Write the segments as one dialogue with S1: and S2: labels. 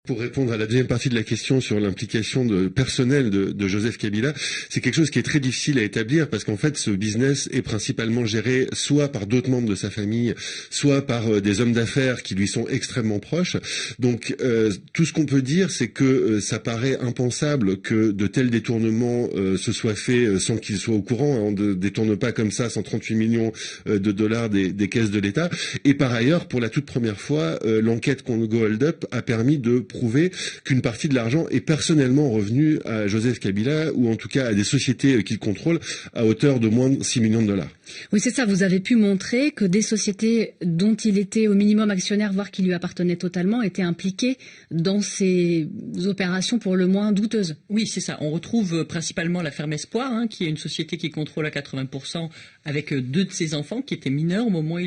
S1: Pour répondre à la deuxième partie de la question sur l'implication personnelle de Joseph Kabila, c'est quelque chose qui est très difficile à établir parce qu'en fait, ce business est principalement géré soit par d'autres membres de sa famille, soit par des hommes d'affaires qui lui sont extrêmement proches. Donc, tout ce qu'on peut dire, c'est que ça paraît impensable que de tels détournements se soient faits sans qu'il soit au courant. On ne détourne pas comme ça 138 millions de dollars des caisses de l'État. Et par ailleurs, pour la toute première fois, l'enquête Congo Hold Up a permis de prouver qu'une partie de l'argent est personnellement revenu à Joseph Kabila ou en tout cas à des sociétés qu'il contrôle à hauteur de moins de 6 millions de dollars.
S2: Oui, c'est ça. Vous avez pu montrer que des sociétés dont il était au minimum actionnaire, voire qui lui appartenaient totalement, étaient impliquées dans ces opérations pour le moins douteuses.
S3: Oui, c'est ça. On retrouve principalement la Ferme Espoir, qui est une société qui contrôle à 80% avec 2 de ses enfants qui étaient mineurs au moment où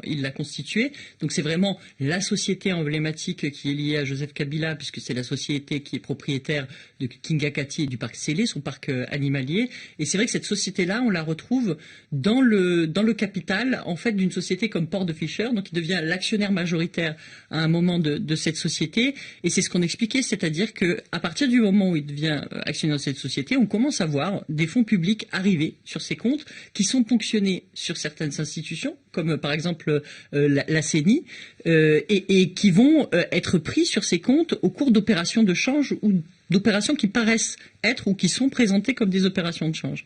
S3: il l'a constituée. Donc c'est vraiment la société emblématique qui est liée à Joseph Kabila, puisque c'est la société qui est propriétaire de Kingakati et du parc Sélé, son parc animalier. Et c'est vrai que cette société-là, on la retrouve dans le capital, en fait, d'une société comme Port de Fisher, donc il devient l'actionnaire majoritaire à un moment de cette société. Et c'est ce qu'on expliquait, c'est-à-dire que à partir du moment où il devient actionnaire de cette société, on commence à voir des fonds publics arriver sur ses comptes qui sont ponctionnés sur certaines institutions, comme par exemple la CENI, et qui vont être pris sur ses comptes au cours d'opérations de change ou d'opérations qui paraissent être ou qui sont présentées comme des opérations de change.